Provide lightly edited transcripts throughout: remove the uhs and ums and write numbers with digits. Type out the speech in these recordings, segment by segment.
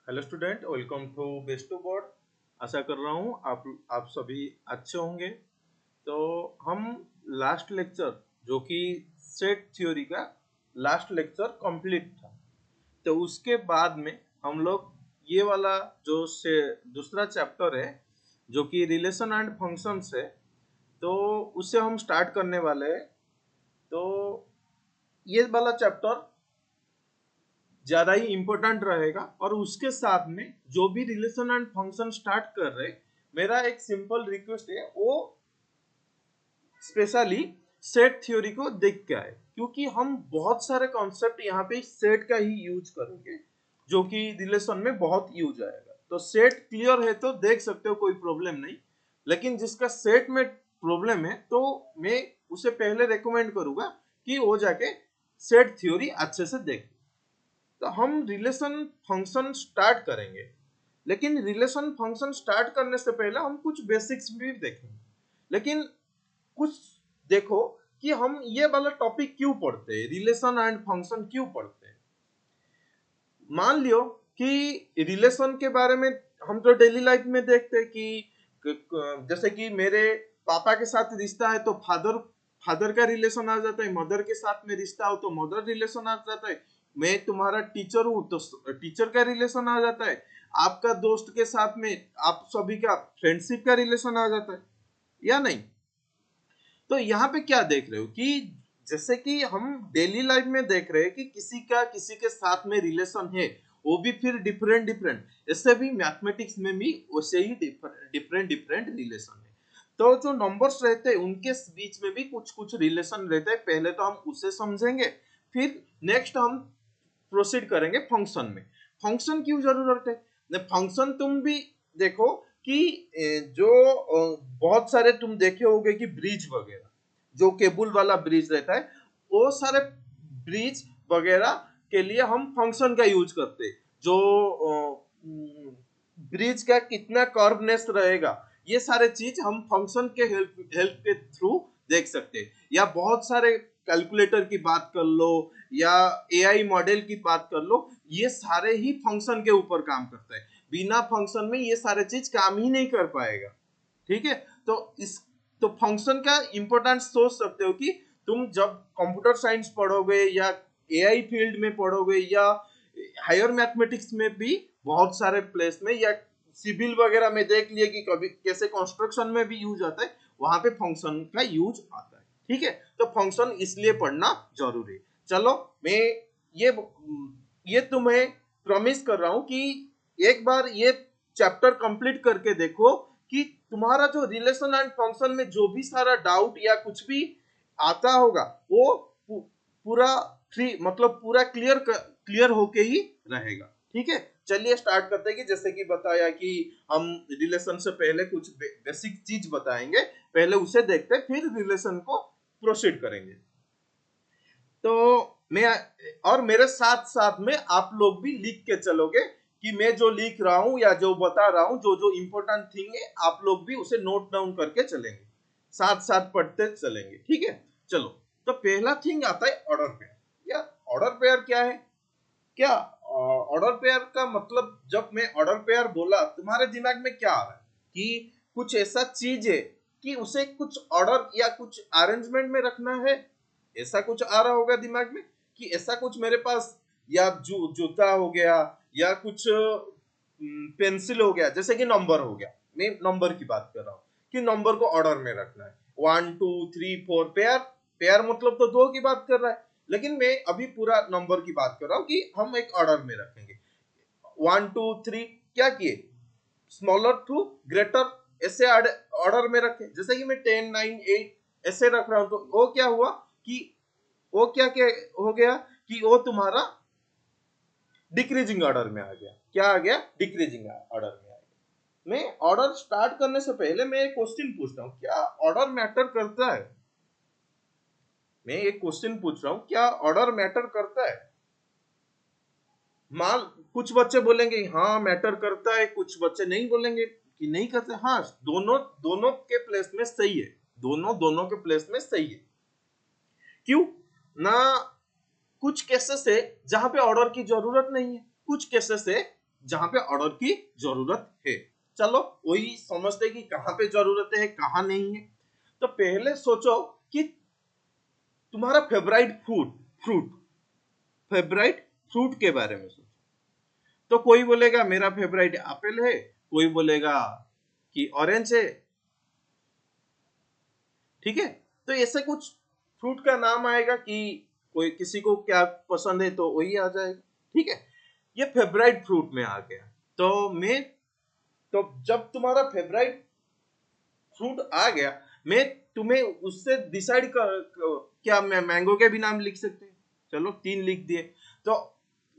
Hello student, welcome to best to board. आशा कर रहा हूँ आप सभी अच्छे होंगे। तो हम लास्ट लेक्चर जो कि सेट थ्योरी का लास्ट लेक्चर कंप्लीट था, तो उसके बाद में हम लोग ये वाला जो से दूसरा चैप्टर है जो कि रिलेशन एंड फंक्शंस है, तो उससे हम स्टार्ट करने वाले हैं। तो ये वाला चैप्टर ज्यादा ही इंपॉर्टेंट रहेगा और उसके साथ में जो भी रिलेशन एंड फंक्शन स्टार्ट कर रहे, मेरा एक सिंपल रिक्वेस्ट है, वो स्पेशली सेट थ्योरी को देख के आए, क्योंकि हम बहुत सारे कॉन्सेप्ट यहाँ पे सेट का ही यूज करेंगे जो कि रिलेशन में बहुत यूज आएगा। तो सेट क्लियर है तो देख सकते हो, कोई प्रॉब्लम नहीं। लेकिन जिसका सेट में प्रॉब्लम है तो मैं उसे पहले रेकमेंड करूंगा कि वो जाके सेट थ्योरी अच्छे से देखे। तो हम रिलेशन फंक्शन स्टार्ट करेंगे, लेकिन रिलेशन फंक्शन स्टार्ट करने से पहले हम कुछ बेसिक्स भी देखेंगे। लेकिन कुछ देखो कि हम ये वाला टॉपिक क्यों पढ़ते हैं, रिलेशन एंड फंक्शन क्यों पढ़ते हैं। मान लियो कि रिलेशन के बारे में हम तो डेली लाइफ में देखते हैं कि जैसे कि मेरे पापा के साथ रिश्ता है तो फादर फादर का रिलेशन आ जाता है, मदर के साथ में रिश्ता हो तो मदर रिलेशन आ जाता है, मैं तुम्हारा टीचर हूं तो टीचर का रिलेशन आ जाता है, आपका दोस्त के साथ में आप सभी का फ्रेंडशिप का रिलेशन आ जाता है, या नहीं। तो यहाँ पे क्या देख रहे हो कि जैसे कि हम डेली लाइफ में देख रहे हैं कि किसी का किसी के साथ में रिलेशन है, वो भी फिर डिफरेंट डिफरेंट, इससे भी मैथमेटिक्स में भी वैसे ही डिफरेंट डिफरेंट रिलेशन है। तो जो नंबर्स रहते हैं उनके बीच में भी कुछ कुछ रिलेशन रहते हैं, पहले तो हम उसे समझेंगे, फिर नेक्स्ट हम प्रोसीड करेंगे फंक्शन में। फंक्शन क्यों जरूरत है, फंक्शन तुम भी देखो कि जो बहुत सारे तुम देखे होंगे कि ब्रिज वगैरह, जो केबल वाला ब्रिज रहता है, वो सारे ब्रिज वगैरह के लिए हम फंक्शन का यूज करते हैं। जो ब्रिज का कितना कर्वनेस रहेगा, ये सारे चीज हम फंक्शन के हेल्प के थ्रू देख सकते हैं। या बहुत सारे कैलकुलेटर की बात कर लो या एआई मॉडल की बात कर लो, ये सारे ही फंक्शन के ऊपर काम करता है। बिना फंक्शन में ये सारे चीज काम ही नहीं कर पाएगा। ठीक है। तो इस तो फंक्शन का इंपॉर्टेंस सोच सकते हो कि तुम जब कंप्यूटर साइंस पढ़ोगे या एआई फील्ड में पढ़ोगे या हायर मैथमेटिक्स में भी बहुत सारे प्लेस में, या सिविल वगैरह में देख लिए कि कभी कैसे कंस्ट्रक्शन में भी यूज आता है, वहां पे फंक्शन का यूज आता है। ठीक है। तो फंक्शन इसलिए पढ़ना जरूरी है। चलो, मैं ये ये तुम्हें प्रॉमिस कर रहा हूं कि एक बार ये चैप्टर कंप्लीट करके देखो कि तुम्हारा जो रिलेशन एंड फंक्शन में जो भी सारा डाउट या कुछ भी आता होगा वो पूरा फ्री, मतलब पूरा क्लियर होके ही रहेगा। ठीक है। चलिए स्टार्ट करते हैं कि जैसे कि बताया कि हम रिलेशन से पहले कुछ बेसिक चीज बताएंगे, पहले उसे देखते फिर रिलेशन को प्रोसीड करेंगे। तो मैं और मेरे साथ साथ में आप लोग भी लिख के चलोगे कि मैं जो लिख रहा हूं या जो बता रहा हूं, जो जो इंपॉर्टेंट थिंग है, आप लोग भी उसे नोट डाउन करके चलेंगे, साथ साथ पढ़ते चलेंगे। ठीक है। चलो, तो पहला थिंग आता है ऑर्डर पेयर। या ऑर्डर पेयर क्या है, क्या ऑर्डर पेयर का मतलब, जब मैं ऑर्डर पेयर बोला तुम्हारे दिमाग में क्या आ रहा है कि कुछ ऐसा चीज है कि उसे कुछ ऑर्डर या कुछ अरेंजमेंट में रखना है, ऐसा कुछ आ रहा होगा दिमाग में कि ऐसा कुछ मेरे पास, या जूता हो गया या कुछ पेंसिल हो गया, जैसे कि नंबर हो गया, मैं नंबर की बात कर रहा हूँ कि नंबर को ऑर्डर में रखना है, 1 2 3 4 पेयर। पेयर मतलब तो दो की बात कर रहा है, लेकिन मैं अभी पूरा नंबर की बात कर रहा हूँ कि हम एक ऑर्डर में रखेंगे। 1 2 3 क्या किए, स्मॉलर टू ग्रेटर, ऐसे ऑर्डर में रखे। जैसे कि मैं 10 9 8 ऐसे रख रहा हूं, तो वो क्या हुआ कि वो क्या क्या हो गया कि वो तुम्हारा डिक्रीजिंग ऑर्डर में आ गया। क्या आ गया, डिक्रीजिंग ऑर्डर में आ गया। मैं ऑर्डर स्टार्ट करने से पहले मैं एक क्वेश्चन पूछता हूँ, क्या ऑर्डर मैटर करता है। मैं एक क्वेश्चन पूछ रहा हूँ, क्या ऑर्डर मैटर करता है। मान, कुछ बच्चे बोलेंगे हाँ मैटर करता है, कुछ बच्चे नहीं बोलेंगे कि नहीं करते। हाँ, दोनों दोनों के प्लेस में सही है, दोनों दोनों के प्लेस में सही है। क्यों ना, कुछ केसेस है जहां पे ऑर्डर की जरूरत नहीं है, कुछ केसेस है जहां पे ऑर्डर की जरूरत है। चलो वही समझते कि कहाँ पे जरूरत है कहाँ नहीं है। तो पहले सोचो कि तुम्हारा फेवरेट फ्रूट फेवरेट फ्रूट के बारे में सोचो। तो कोई बोलेगा मेरा फेवरेट एप्पल है, कोई बोलेगा कि ऑरेंज है। ठीक है, तो ऐसे कुछ फ्रूट का नाम आएगा कि कोई किसी को क्या पसंद है तो वही आ जाएगा। ठीक है, ये फेवरेट फ्रूट में आ गया। तो मैं तो जब तुम्हारा फेवरेट फ्रूट आ गया, मैं तुम्हें उससे डिसाइड क्या मैं मैंगो के भी नाम लिख सकते हैं। चलो 3 लिख दिए। तो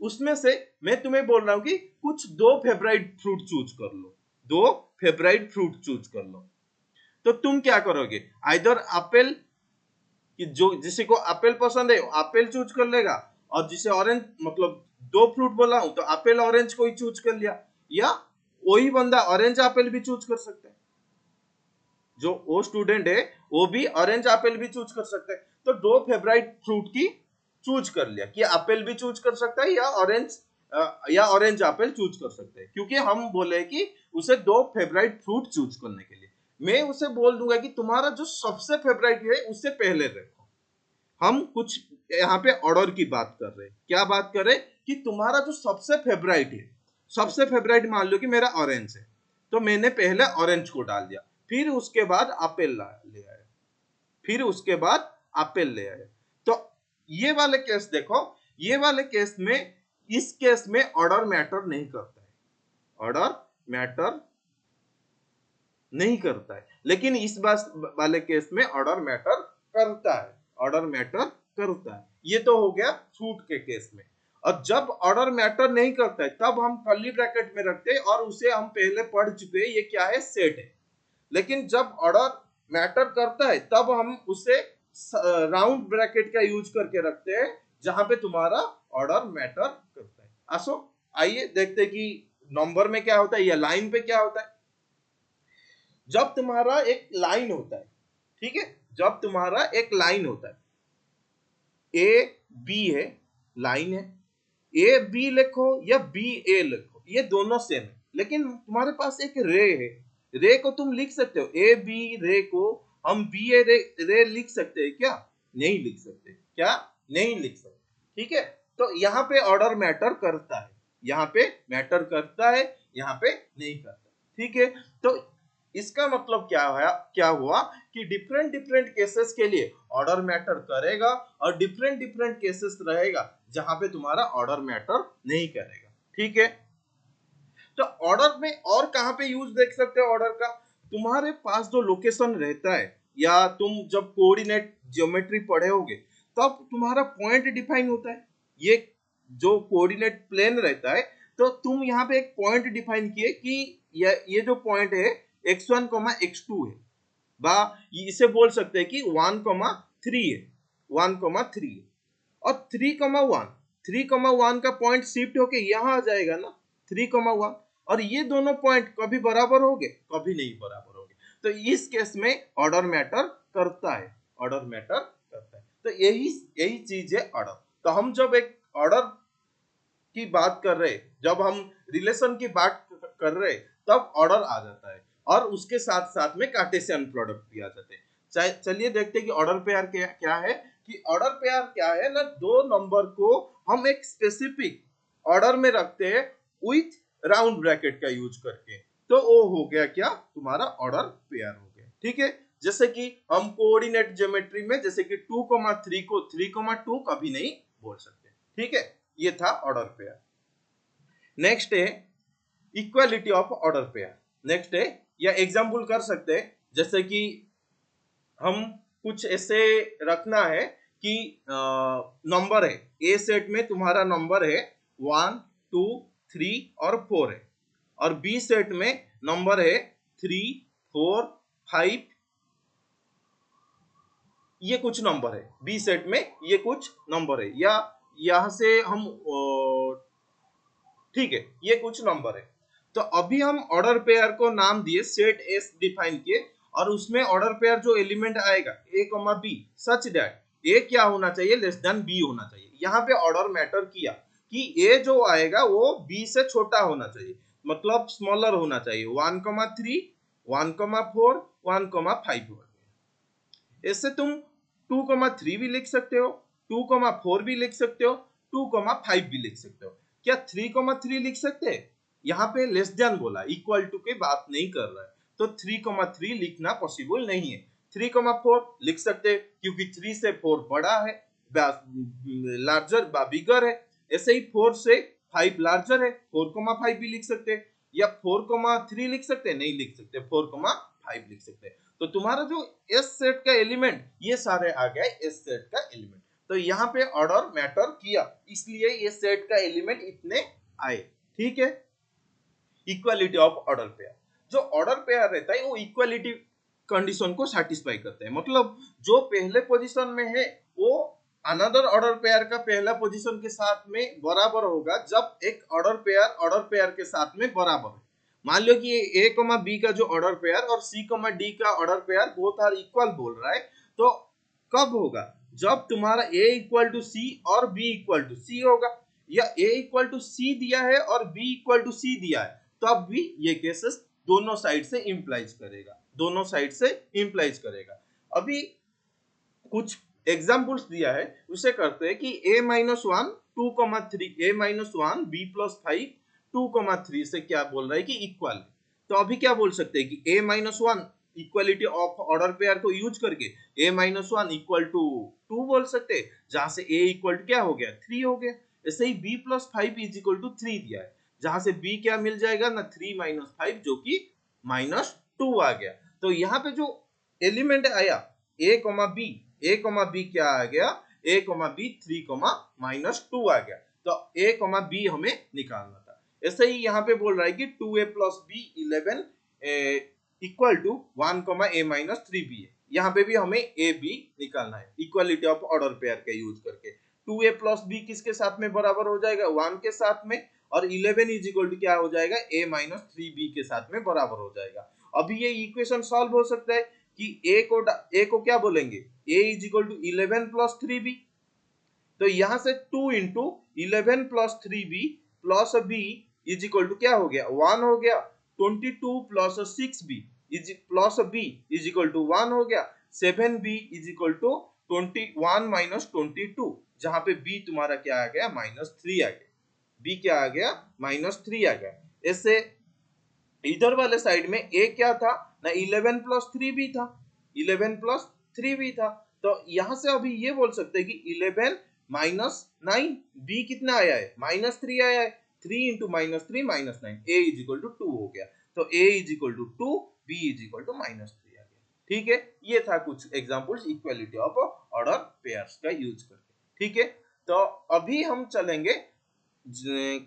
उसमें से मैं तुम्हें बोल रहा हूं कि कुछ 2 फेवरेट फ्रूट चूज कर लो, 2 फेवरेट फ्रूट चूज कर लो। तो तुम क्या करोगे, आइदर एप्पल, कि जो जिसे को एप्पल पसंद है एप्पल चूज कर लेगा, और जिसे ऑरेंज, मतलब 2 फ्रूट बोला हूं तो एप्पल ऑरेंज को ही चूज कर लिया, या वही बंदा ऑरेंज एप्पल भी चूज कर सकता है। जो वो स्टूडेंट है वो भी ऑरेंज एप्पल भी चूज कर सकता है। तो 2 फेवरेट फ्रूट की चूज कर लिया कि एप्पल भी चूज कर सकता है या ऑरेंज एप्पल चूज कर सकते हैं, क्योंकि हम बोले कि उसे 2 फेवरेट फ्रूट चूज करने के लिए। मैं उसे बोल दूंगा कि तुम्हारा जो सबसे फेवरेट है उससे पहले रखो। हम कुछ यहाँ पे ऑर्डर की बात कर रहे हैं। क्या बात कर रहे हैं कि तुम्हारा जो सबसे फेवरेट है, सबसे फेवरेट मान लो कि मेरा ऑरेंज है, तो मैंने पहले ऑरेंज को डाल दिया, फिर उसके बाद एप्पल ले आए, फिर उसके बाद एप्पल ले आए। तो ये वाले केस देखो, ये वाले केस में, इस केस में ऑर्डर मैटर नहीं करता है, ऑर्डर मैटर नहीं करता है। लेकिन इस बात वाले केस में ऑर्डर मैटर करता है, ऑर्डर मैटर करता है। ये तो हो गया फ्रूट के केस में। और जब ऑर्डर मैटर नहीं करता है तब हम कर्ली ब्रैकेट में रखते हैं, और उसे हम पहले पढ़ चुके हैं, ये क्या है, सेट है। लेकिन जब ऑर्डर मैटर करता है तब हम उसे राउंड ब्रैकेट का यूज करके रखते हैं, जहां पे तुम्हारा ऑर्डर मैटर करता है। आसो आइए देखते हैं कि नंबर में क्या होता है या लाइन पे क्या होता है। जब तुम्हारा एक लाइन होता है, ठीक है, जब तुम्हारा एक लाइन होता है, ए बी है, लाइन है, ए बी लिखो या बी ए लिखो, ये दोनों सेम है। लेकिन तुम्हारे पास एक रे है, रे को तुम लिख सकते हो, ए बी रे को हम बी ए रे लिख सकते हैं क्या, नहीं लिख सकते, क्या नहीं लिख सकते। ठीक है, तो यहाँ पे ऑर्डर मैटर करता है, यहाँ पे मैटर करता है, यहाँ पे नहीं करता। ठीक है, तो इसका मतलब क्या हुआ कि डिफरेंट डिफरेंट केसेस के लिए ऑर्डर मैटर करेगा, और डिफरेंट डिफरेंट केसेस रहेगा जहां पे तुम्हारा ऑर्डर मैटर नहीं करेगा। ठीक है, तो ऑर्डर में और कहां पे यूज देख सकते हो ऑर्डर का, तुम्हारे पास जो लोकेशन रहता है, या तुम जब कोऑर्डिनेट ज्योमेट्री पढ़े होगे तब तुम्हारा पॉइंट डिफाइन होता है। ये जो कोऑर्डिनेट प्लेन रहता है, तो तुम यहाँ पे एक पॉइंट डिफाइन किए कि ये जो पॉइंट है x1, x2 है, बा इसे बोल सकते हैं कि 1,3 है, 1,3 है, और 3,1, 3,1 का पॉइंट शिफ्ट होके यहाँ आ जाएगा ना, 3,1। और ये दोनों पॉइंट कभी बराबर होंगे, कभी नहीं बराबर होंगे। तो इस केस में ऑर्डर मैटर करता है, ऑर्डर मैटर करता है। तो यही यही चीज है ऑर्डर। तो हम जब एक ऑर्डर की बात कर रहे, जब हम रिलेशन की बात कर रहे, तब ऑर्डर आ जाता है, और उसके साथ साथ में कार्टेशियन प्रोडक्ट भी आ जाते हैं। चलिए देखते हैं कि ऑर्डर पेयर क्या है। कि ऑर्डर पेयर क्या है ना, 2 नंबर को हम एक स्पेसिफिक ऑर्डर में रखते हैं विथ राउंड ब्रैकेट का यूज करके, तो वो हो गया क्या, तुम्हारा ऑर्डर पेयर हो गया। ठीक है, जैसे कि हम कोऑर्डिनेट ज्योमेट्री में जैसे कि 2,3 को 3,2 कभी नहीं बोल सकते। ठीक है, ये था ऑर्डर पेयर। नेक्स्ट है equality of order pair. Next है, या एग्जांपल कर सकते हैं, जैसे कि हम कुछ ऐसे रखना है कि नंबर है, ए सेट में तुम्हारा नंबर है 1 2 3 और 4 है, और बी सेट में नंबर है 3 4 5, ये कुछ नंबर है, बी सेट में ये कुछ नंबर है, या यहां से हम ठीक है, ये कुछ नंबर है। तो अभी हम ऑर्डर पेयर को नाम दिए, सेट एस डिफाइन किए, और उसमें ऑर्डर पेयर जो एलिमेंट आएगा ए कॉमा बी, सच दैट ए क्या होना चाहिए, लेस देन बी होना चाहिए। यहाँ पे ऑर्डर मैटर किया, कि ए जो आएगा वो बी से छोटा होना चाहिए, मतलब स्मॉलर होना चाहिए। 1,3, 1,4, 1,5। इससे तुम 2,3 भी लिख सकते हो, 2,4 भी लिख सकते हो, 2,5 भी लिख सकते हो। क्या 3,3 लिख सकते हैं? यहाँ पे लेस देन बोला, इक्वल टू की बात नहीं कर रहा है, तो 3,3 लिखना पॉसिबल नहीं है। 3,4 लिख सकते हैं क्योंकि 3 से 4 बड़ा है, लार्जर बिगर है। ऐसे ही 4 से 5 लार्जर है, 4,5 भी लिख सकते हैं, या 4,3 लिख सकते हैं, नहीं लिख सकते, 4,5 लिख सकते हैं। तो तुम्हारा जो एस सेट का एलिमेंट, ये सारे आ गए एस सेट का एलिमेंट। तो यहाँ पे ऑर्डर मैटर किया, इसलिए ये सेट का एलिमेंट इतने आए। ठीक है, इक्वालिटी ऑफ ऑर्डर पेयर। जो ऑर्डर पेयर रहता है वो इक्वालिटी कंडीशन को सेटिस्फाई करते हैं, मतलब जो पहले पोजीशन में है वो अनदर ऑर्डर पेयर का पहला पोजीशन के साथ में बराबर होगा जब एक ऑर्डर पेयर के साथ में बराबर है। मान लो कि ए कमा बी का जो ऑर्डर पेयर और सी कमा डी का order pair both are equal बोल रहा है, तो कब होगा? जब तुम्हारा ए इक्वल टू सी और बी इक्वल टू सी होगा, या ए इक्वल टू सी दिया है और बी इक्वल टू सी दिया है, तब भी ये केसेस दोनों साइड से इंप्लाइज करेगा, दोनों साइड से इंप्लाइज करेगा। अभी कुछ एग्जाम्पल्स दिया है, उसे करते हैं कि a-1 2,3 a-1 b+5 2,3 से क्या बोल रहा है कि इक्वल। तो अभी क्या बोल सकते हैं कि a-1 equality of order pair को यूज करके a-1 इक्वल टू 2 बोल सकते हैं, जहां से a इक्वल टू क्या हो गया 3 हो गया। ऐसे ही b+5 इज इक्वल टू 3 दिया है, जहां से b क्या मिल जाएगा ना 3 - 5 जो कि -2 आ गया। तो यहाँ पे जो एलिमेंट आया a, b, a, b क्या आ गया, a, b 3, -2 आ गया। तो a, b हमें निकालना था। ऐसे ही यहाँ पे बोल रहा है कि 2a + b 11 equal to 1, a - 3b है। यहाँ पे भी हमें a b निकालना है इक्वालिटी ऑफ ऑर्डर पेयर का यूज करके। 2a + b किसके साथ में बराबर हो जाएगा 1 के साथ में, और 11 इज इक्वल टू क्या हो जाएगा a - 3b के साथ में बराबर हो जाएगा। अभी ये इक्वेशन सॉल्व हो सकता है कि a को क्या बोलेंगे a is equal to 11 + 3b। तो यहां से 2 into 11 + 3b plus b is equal to क्या हो गया 1 हो गया। 22 + 6b plus b is equal to 1 हो गया। 7b इज इक्वल टू 21 - 22, जहां पे b तुम्हारा क्या आ गया -3 आ गया। b क्या आ गया -3 आ गया। ऐसे इधर वाले साइड में a क्या था ना 11 + 3b था, 11 + 3b था। तो यहां से अभी ये बोल सकते हैं कि 11 - 9, b कितना आया है -3 आया है, 3 × -3 -9, a इज इक्वल टू 2 हो गया। तो a is equal to 2, b is equal to -3 आ गया। ठीक है, ये था कुछ examples equality of order pairs का यूज करके। ठीक है, तो अभी हम चलेंगे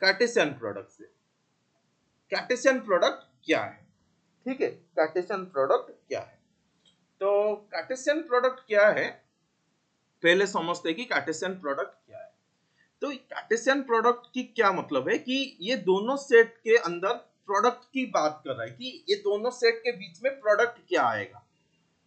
कार्टेशियन प्रोडक्ट से। कार्टेशियन प्रोडक्ट क्या है? ठीक है, कार्टेशियन प्रोडक्ट क्या है? तो कार्टेशियन प्रोडक्ट क्या है, पहले समझते हैं कि कार्टेशियन प्रोडक्ट क्या है। तो कार्टेशियन प्रोडक्ट की क्या मतलब है कि ये दोनों सेट के अंदर प्रोडक्ट की बात कर रहा है कि ये दोनों सेट के बीच में प्रोडक्ट क्या आएगा,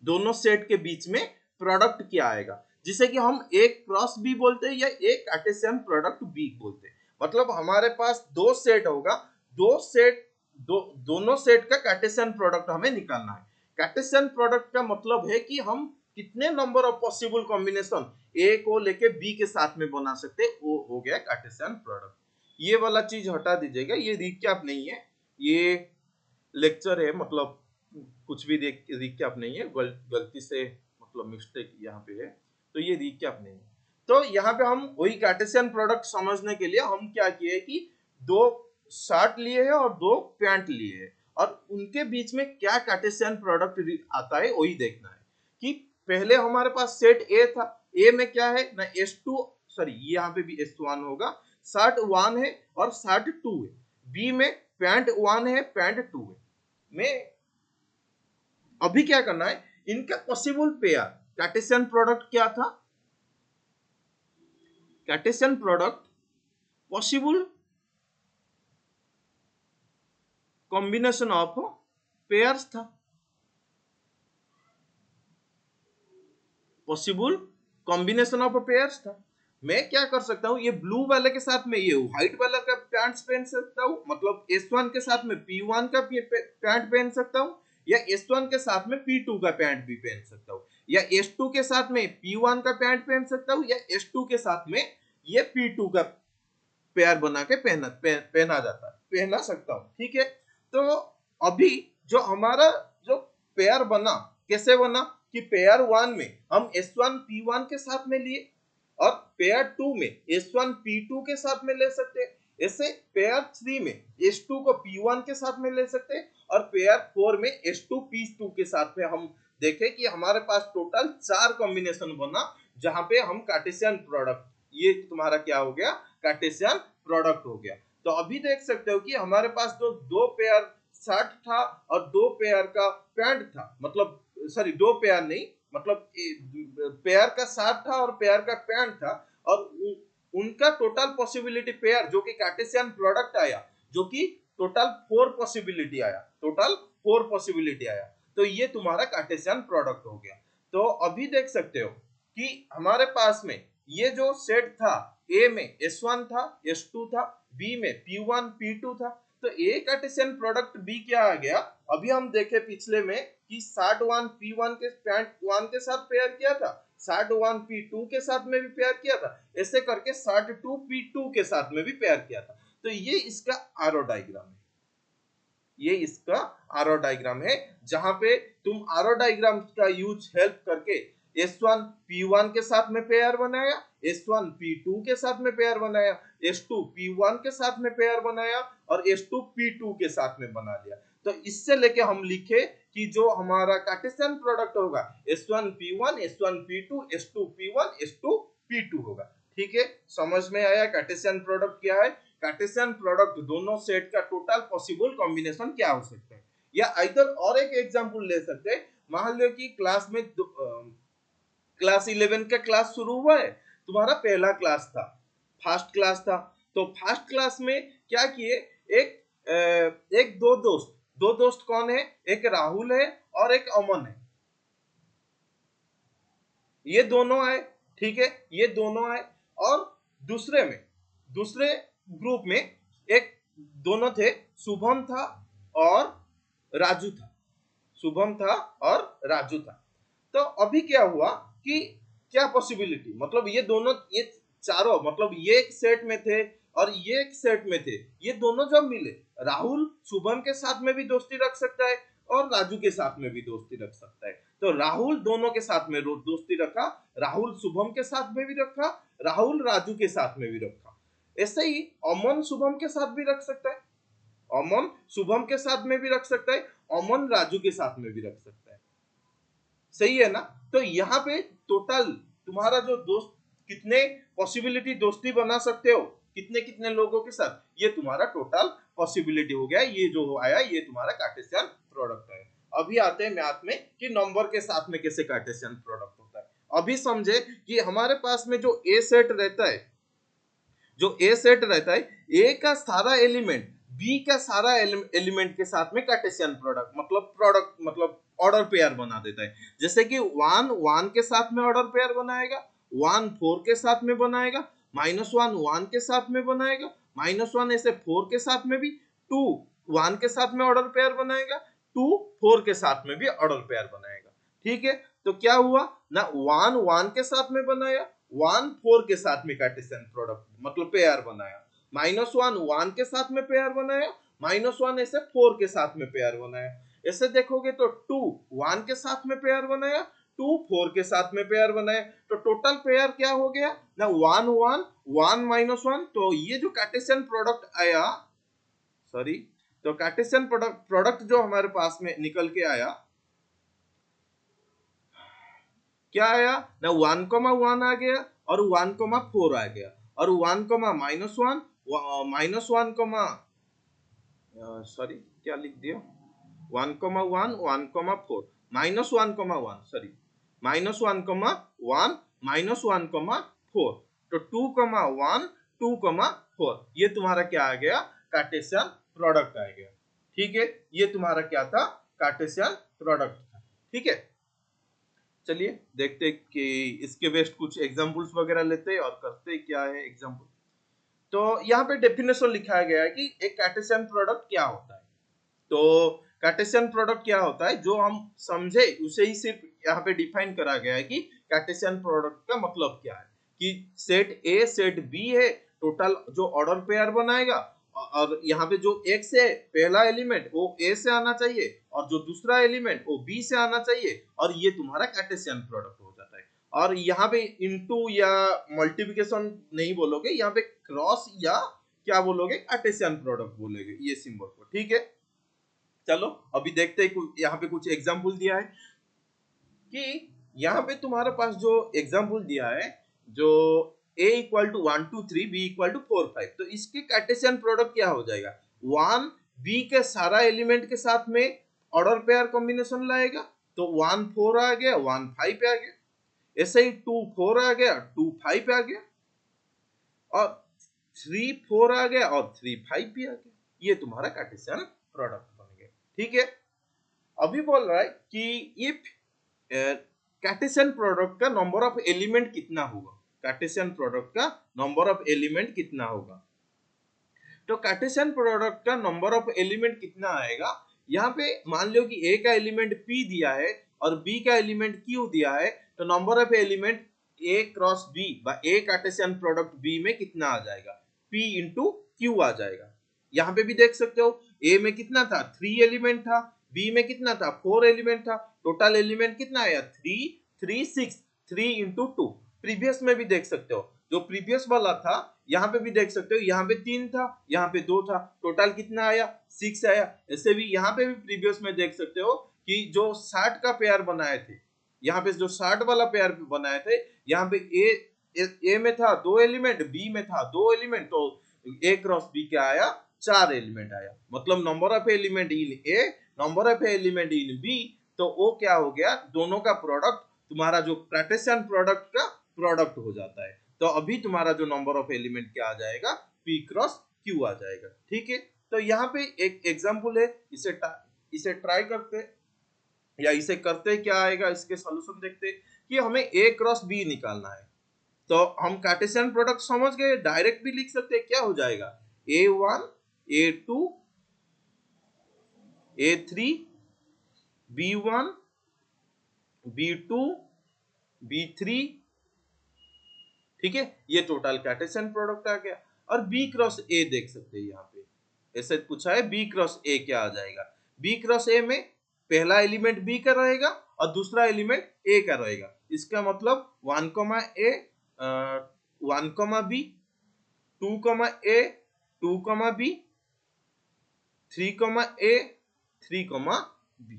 दोनों सेट के बीच में प्रोडक्ट क्या आएगा, जिसे कि हम एक क्रॉस बी बोलते हैं या एक कार्टेशियन प्रोडक्ट बी बोलते हैं। मतलब हमारे पास दो सेट होगा, दोनों सेट का कार्टेशियन प्रोडक्ट हमें निकालना है। कार्टेशियन प्रोडक्ट का मतलब है कि हम कितने नंबर ऑफ पॉसिबल कॉम्बिनेशन ए को लेके बी के साथ में बना सकते, वो हो गया कार्टेशियन प्रोडक्ट। ये वाला चीज हटा दीजिएगा, ये रिकैप नहीं है, ये लेक्चर है, मतलब कुछ भी रिकैप नहीं है, गलती से मतलब मिस्टेक यहाँ पे है, तो ये रिकैप नहीं है। तो यहाँ पे हम वही कार्टेशियन प्रोडक्ट समझने के लिए हम क्या किए कि दो शर्ट लिए हैं और दो पैंट लिए हैं, और उनके बीच में क्या कार्टेशियन प्रोडक्ट आता है वही देखना है। कि पहले हमारे पास सेट ए था, ए में क्या है ना S2, सॉरी यहाँ पे भी S1 होगा, शर्ट 1 है और शर्ट 2 है। बी में पैंट 1 है, पैंट 2 है। में अभी क्या करना है, इनका पॉसिबल पेयर, कार्टेशियन प्रोडक्ट क्या था, Cartesian product possible combination of pairs था, पॉसिबल कॉम्बिनेशन ऑफ पेयर्स था। मैं क्या कर सकता हूँ, ये ब्लू वाले के साथ में ये व्हाइट वाला का पैंट पहन सकता हूँ, मतलब S1 के साथ में P1 का पैंट पहन सकता हूँ, या S1 के साथ में P2 का पैंट भी पहन सकता हूँ, या S2 के साथ में P1 का पैंट पहन सकता हूँ, या S2 के साथ में ये P2 का पेयर बना के पहना जाता है, पहना सकता हूँ। ठीक है, तो अभी जो हमारा जो पेयर बना, कैसे बना कि पेयर 1 में हम S1 P1 के साथ में लिए, और पेयर 2 में S1 P2 के साथ में ले सकते हैं। ऐसे पेयर 3 में S2 को P1 के साथ में ले सकते हैं, और पेयर 4 में S2 P2 के साथ में हम देखें कि हमारे पास टोटल 4 कॉम्बिनेशन बना, जहां पे हम कार्टेशियन प्रोडक्ट, ये तुम्हारा क्या हो गया, कार्टेशियन प्रोडक्ट हो गया। तो अभी देख सकते हो कि हमारे पास जो दो पेयर शर्ट था और दो पेयर का पैंट था, मतलब सॉरी दो पेयर नहीं, मतलब पेयर का शर्ट था और पेयर का पैंट था, और उनका टोटल पॉसिबिलिटी पेयर जो कि कार्टेशियन प्रोडक्ट आया, जो कि टोटल 4 पॉसिबिलिटी आया, टोटल 4 पॉसिबिलिटी आया। तो ये तुम्हारा कार्टेशियन प्रोडक्ट हो गया। तो अभी देख सकते हो कि हमारे पास में ये जो सेट था, ए में S1 था, S2 था, बी में P1 P2 था, तो ए कार्टेशियन प्रोडक्ट बी क्या आ गया, अभी हम देखे पिछले में कि 61 P1 के पैंट 1 के साथ पेयर किया था, 61 P2 के साथ में भी पेयर किया था, ऐसे करके 62 P2 के साथ में भी पेयर किया था। तो ये इसका आरो डायग्राम है, ये इसका आरो डायग्राम है, जहां पे तुम आरो डायग्राम का यूज हेल्प करके S1 P1 के साथ में पेयर बनाया, S1 P2 के साथ में पेयर बनाया, S2 P1 के साथ में पेयर बनाया, और S2 P2 के साथ में बना लिया। तो इससे लेके हम लिखे कि जो हमारा कार्टेशियन प्रोडक्ट होगा S1 P1 S1 P2 S2 P1 S2 P2 होगा। ठीक है, समझ में आया कार्टेशियन प्रोडक्ट क्या है। कार्टेशियन प्रोडक्ट दोनों सेट का टोटल पॉसिबल कॉम्बिनेशन क्या हो सकता है। या इधर और एक एग्जांपल ले सकते हैं, मान लो कि क्लास में क्लास 11 का क्लास शुरू हुआ है, तुम्हारा पहला क्लास था, फर्स्ट क्लास था। तो फर्स्ट क्लास में क्या किए, एक एक दो दोस्त कौन है, एक राहुल है और एक अमन है, ये दोनों आए। ठीक है, ये दोनों आए, और दूसरे ग्रुप में एक दोनों थे, शुभम था और राजू था, शुभम था और राजू था। तो अभी क्या हुआ कि क्या पॉसिबिलिटी, मतलब ये दोनों, ये चारों, मतलब ये एक सेट में थे और ये एक सेट में थे, ये दोनों जब मिले, राहुल शुभम के साथ में भी दोस्ती रख सकता है और राजू के साथ में भी दोस्ती रख सकता है। तो राहुल दोनों के साथ में दोस्ती रखा, राहुल शुभम के साथ में भी रखा, राहुल राजू के साथ में भी रखा। ऐसे ही अमन शुभम के साथ भी रख सकता है, अमन शुभम के साथ में भी रख सकता है, अमन राजू के साथ में भी रख सकता है। सही है ना। तो यहाँ पे टोटल तुम्हारा जो दोस्त, कितने पॉसिबिलिटी दोस्ती बना सकते हो, कितने कितने लोगों के साथ, ये तुम्हारा टोटल पॉसिबिलिटी हो गया। ये जो आया ये तुम्हारा कार्टेशियन प्रोडक्ट है। अभी आते हैं मैथ में कि नंबर के साथ में कैसे कार्टेशियन प्रोडक्ट होता है। अभी समझे कि हमारे पास में जो ए सेट रहता है, जो ए सेट रहता है, ए का सारा एलिमेंट बी का सारा एलिमेंट के साथ में कार्टेशियन प्रोडक्ट मतलब ऑर्डर पेयर बना देता है। जैसे कि 1 के साथ में ऑर्डर पेयर बनाएगा, 1 4 के साथ में बनाएगा, -1 1 के साथ में बनाएगा, -1 ऐसे 4 के साथ में भी, 2 1 के साथ में ऑर्डर पेयर बनाएगा, 2 4 के साथ में भी ऑर्डर पेयर बनाएगा। ठीक है, तो क्या हुआ ना, 1 1 के साथ में बनाया, 1 4 के साथ में कार्टेशियन प्रोडक्ट मतलब पेयर बनाया, -1 1 के साथ में पेयर बनाया, -1 ऐसे 4 के साथ में पेयर बनाया। ऐसे देखोगे तो 2 1 के साथ में पेयर बनाया, 2 4 के साथ में पेयर बनाया, तो टोटल पेयर क्या हो गया ना, 1 1 1 -1। तो ये जो कार्टेशियन प्रोडक्ट आया, सॉरी, तो कार्टेशियन प्रोडक्ट जो हमारे पास में निकल के आया, क्या आया ना, 1,1 आ गया और 1,4 आ गया, और 1, -1 सॉरी क्या लिख दिया, 1,1 1,4 -1,1 सॉरी -1,1 -1,4, तो 2,1 2,4, ये तुम्हारा क्या आ गया, कार्टेशियन प्रोडक्ट आ गया। ठीक है, ये तुम्हारा क्या था, कार्टेशियन प्रोडक्ट था। ठीक है, चलिए देखते हैं कि इसके बेस्ड कुछ एग्जांपल्स वगैरह लेते हैं और करते हैं क्या है एग्जांपल। तो यहाँ पे डेफिनेशन लिखा गया है कि एक कार्टेशियन प्रोडक्ट क्या होता है। तो कार्टेशियन प्रोडक्ट क्या होता है जो हम समझे उसे ही सिर्फ यहाँ पे डिफाइन करा गया है कि कार्टेशियन प्रोडक्ट का मतलब क्या है कि सेट ए सेट बी है, टोटल जो ऑर्डर पेयर बनाएगा और यहाँ पे जो एक्स है पहला एलिमेंट वो ए से आना चाहिए और जो दूसरा एलिमेंट वो बी से आना चाहिए और ये तुम्हारा कार्टेशियन प्रोडक्ट हो जाता है। और यहाँ पे इनटू या मल्टीप्लिकेशन नहीं बोलोगे, यहाँ पे क्रॉस या क्या बोलोगे, कार्टेशियन प्रोडक्ट बोलोगे ये सिंबल को। ठीक है, चलो अभी देखते हैं यहाँ पे कुछ एग्जाम्पल दिया है कि यहाँ पे तुम्हारे पास जो एग्जाम्पल दिया है जो a equal to 1 2 3 b equal to 4 5, तो इसके कार्टेशियन प्रोडक्ट क्या हो जाएगा, 1 b के सारा एलिमेंट के साथ में ऑर्डर पेयर कॉम्बिनेशन लाएगा तो 1 4 आ गया 1 5 आ गया, ऐसे ही 2 4 आ गया 2 5 आ गया और 3 4 आ गया और 3 5 भी आ गया। ये तुम्हारा कार्टेशियन प्रोडक्ट बन गया। ठीक है, अभी बोल रहा है कि इफ कार्टेशियन प्रोडक्ट का नंबर ऑफ एलिमेंट कितना होगा, कार्टेशियन प्रोडक्ट का नंबर ऑफ एलिमेंट कितना होगा। तो कार्टेशियन प्रोडक्ट का नंबर ऑफ एलिमेंट कितना आएगा, यहाँ पे मान लो कि ए का एलिमेंट p दिया है और b का एलिमेंट q दिया है, तो number of element a cross b A Cartesian product b में कितना आ जाएगा, p इंटू q आ जाएगा। यहाँ पे भी देख सकते हो a में कितना था 3 एलिमेंट था, b में कितना था 4 एलिमेंट था, टोटल एलिमेंट कितना आया 3 3 6, 3 इंटू 2। प्रीवियस में भी देख सकते हो जो प्रीवियस वाला था यहाँ पे भी देख सकते हो, यहाँ पे 3 था यहाँ पे 2 था, टोटल कितना आया 6 आया। ऐसे भी यहाँ पे भी प्रीवियस में देख सकते हो कि जो 60 का पेयर बनाए थे, यहाँ पे जो 60 वाला पेयर बनाए थे, यहाँ पे ए में था 2 एलिमेंट, बी में था 2 एलिमेंट, तो ए क्रॉस बी क्या आया 4 एलिमेंट आया। मतलब number of element in A number of element in B, तो वो क्या हो गया दोनों का प्रोडक्ट तुम्हारा जो कार्टेशियन प्रोडक्ट का प्रोडक्ट हो जाता है। तो अभी तुम्हारा जो नंबर ऑफ एलिमेंट क्या आ जाएगा p क्रॉस q आ जाएगा। ठीक है, तो यहाँ पे एक एग्जांपल है, इसे ट्राई करते या इसे करते क्या आएगा, इसके सॉल्यूशन देखते कि हमें a क्रॉस b निकालना है। तो हम कार्टेशियन प्रोडक्ट समझ गए, डायरेक्ट भी लिख सकते हैं, क्या हो जाएगा a1 a2 a3 b1 b2 b3। ठीक है, ये टोटल कार्टेशियन प्रोडक्ट आ गया। और b क्रॉस a देख सकते हैं, यहाँ पे ऐसे पूछा है b क्रॉस a क्या आ जाएगा, b क्रॉस a में पहला एलिमेंट b का रहेगा और दूसरा एलिमेंट a का रहेगा। इसका मतलब 1 a 1 b 2 a 2 b 3 a 3 b।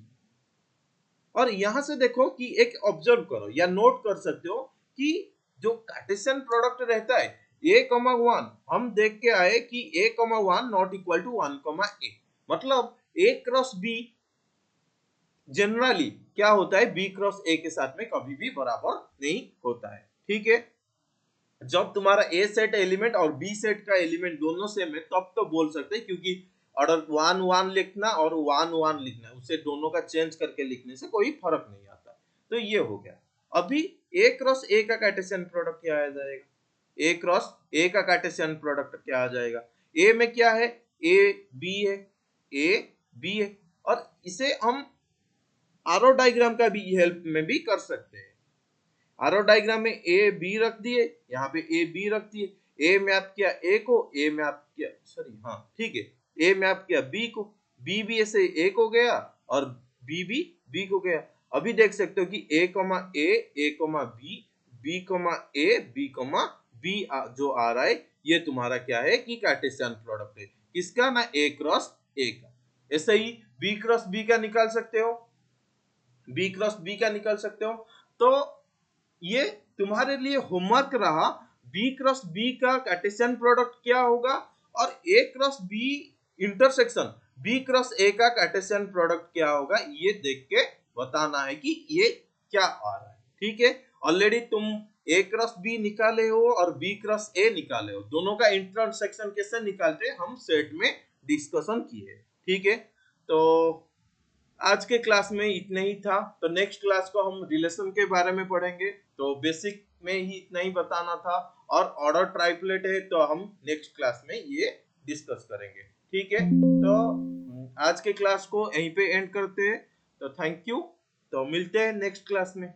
और यहां से देखो कि एक ऑब्जर्व करो या नोट कर सकते हो कि जो कार्टेशियन प्रोडक्ट रहता है a,1, हम देख के आए कि a,1 not equal to 1, a, मतलब a क्रॉस b जनरली क्या होता है b क्रॉस a के साथ में कभी भी बराबर नहीं होता है। ठीक है, जब तुम्हारा a सेट एलिमेंट और b सेट का एलिमेंट दोनों सेम है तब तो बोल सकते हैं, क्योंकि ऑर्डर 1 1 लिखना और 1 1 लिखना, उससे दोनों का चेंज करके लिखने से कोई फर्क नहीं आता। तो ये हो गया। अभी a क्रॉस a का कार्टेशियन प्रोडक्ट क्या आ जाएगा, a क्रॉस a का कार्टेशियन प्रोडक्ट क्या आ जाएगा, a में क्या है a b है, a b है, और इसे हम आरो डायग्राम का भी हेल्प में भी कर सकते हैं। आरो डायग्राम में ए बी रख दिए, यहाँ पे ए बी रख दिए, ए मैप किया ए को, ए मैप किया सॉरी हाँ ठीक है, ए मैप किया बी को, बी भी ऐसे ए को गया और बी भी बी को गया। अभी देख सकते हो कि ए कमा ए कमा बी कमा ए बी कमा बी जो आ रहा है ये तुम्हारा क्या है कि कार्टेशियन प्रोडक्ट है किसका, ना ए क्रॉस ए का। ऐसे ही बी क्रॉस बी का निकाल सकते हो, बी क्रॉस बी का निकाल सकते हो। तो ये तुम्हारे लिए होमवर्क रहा, बी क्रॉस बी का कार्टेशियन प्रोडक्ट क्या होगा और A cross B intersection B cross A का कार्टेशियन प्रोडक्ट क्या होगा, ये देख के बताना है कि ये क्या आ रहा है। ठीक है, ऑलरेडी तुम ए क्रॉस बी निकाले हो और बी क्रॉस ए निकाले हो, दोनों का इंटरसेक्शन कैसे निकालते हैं हम सेट में डिस्कशन किए। ठीक है, तो आज के क्लास में इतना ही था। तो नेक्स्ट क्लास को हम रिलेशन के बारे में पढ़ेंगे। तो बेसिक में ही इतना ही बताना था। और ऑर्डर ट्राइपलेट है तो हम नेक्स्ट क्लास में ये डिस्कस करेंगे। ठीक है, तो आज के क्लास को यहीं पे एंड करते हैं। तो थैंक यू। तो मिलते हैं नेक्स्ट क्लास में।